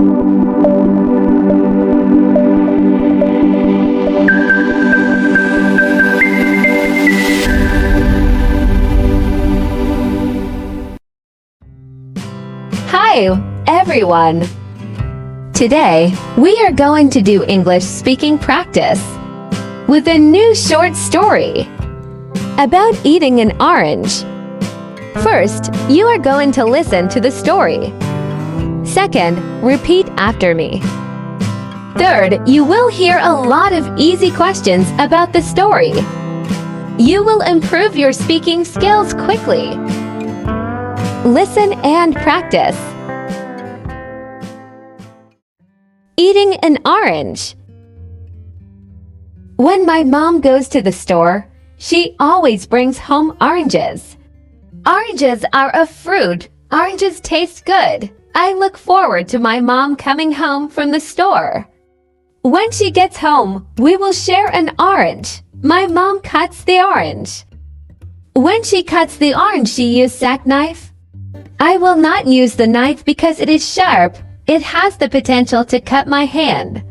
Hi, everyone! Today, we are going to do English speaking practice with a new short story about eating an orange. First, you are going to listen to the story. Second, repeat after me. Third, you will hear a lot of easy questions about the story. You will improve your speaking skills quickly. Listen and practice. Eating an orange. When my mom goes to the store, she always brings home oranges. Oranges are a fruit. Oranges taste good. I look forward to my mom coming home from the store. When she gets home, we will share an orange. My mom cuts the orange. When she cuts the orange, she uses sack knife. I will not use the knife because it is sharp. It has the potential to cut my hand.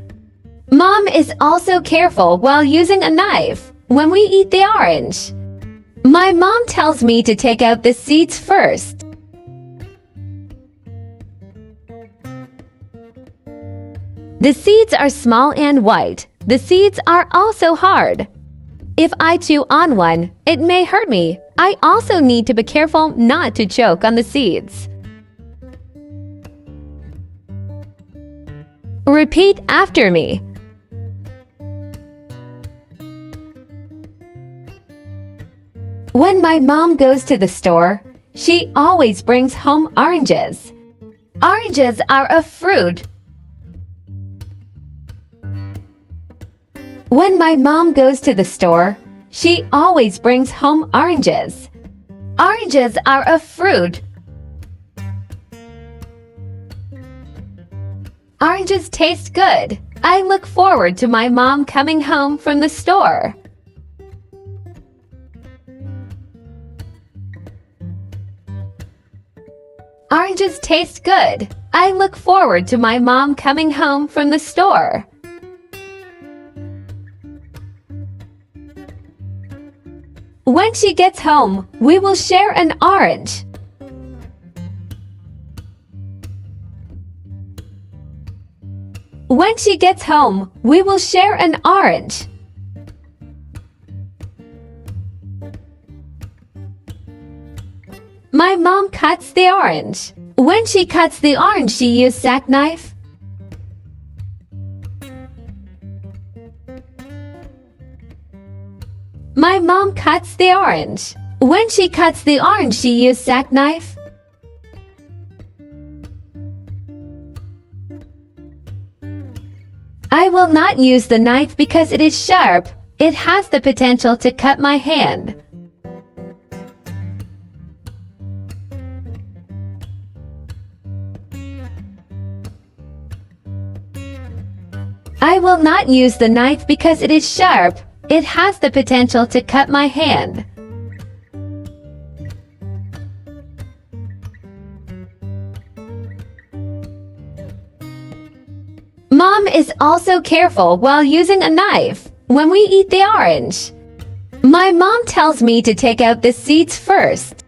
Mom is also careful while using a knife when we eat the orange. My mom tells me to take out the seeds first. The seeds are small and white. The seeds are also hard. If I chew on one, it may hurt me. I also need to be careful not to choke on the seeds. Repeat after me. When my mom goes to the store, she always brings home oranges. Oranges are a fruit. When my mom goes to the store, she always brings home oranges. Oranges are a fruit. Oranges taste good. I look forward to my mom coming home from the store. Oranges taste good. I look forward to my mom coming home from the store. When she gets home, we will share an orange. When she gets home, we will share an orange. My mom cuts the orange. When she cuts the orange, she uses sack knife. My mom cuts the orange. When she cuts the orange, she uses sack knife. I will not use the knife because it is sharp. It has the potential to cut my hand. I will not use the knife because it is sharp. It has the potential to cut my hand. Mom is also careful while using a knife when we eat the orange. My mom tells me to take out the seeds first.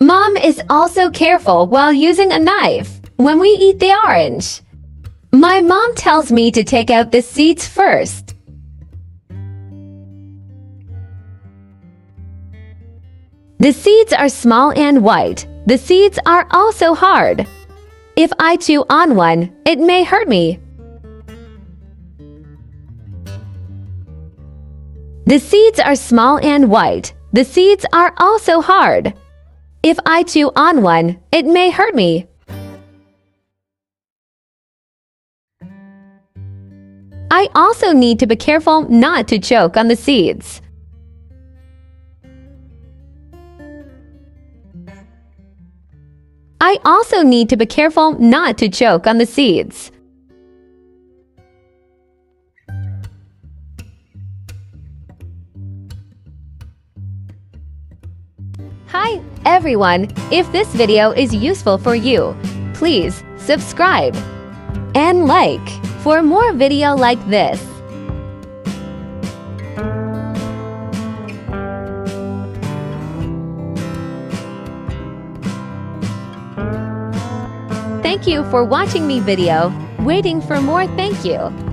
Mom is also careful while using a knife when we eat the orange. My mom tells me to take out the seeds first. The seeds are small and white. The seeds are also hard. If I chew on one, it may hurt me. The seeds are small and white. The seeds are also hard. If I chew on one, it may hurt me. I also need to be careful not to choke on the seeds. I also need to be careful not to choke on the seeds. Hi, everyone. If this video is useful for you, please subscribe and like for more video like this. Thank you for watching me video. Waiting for more. Thank you.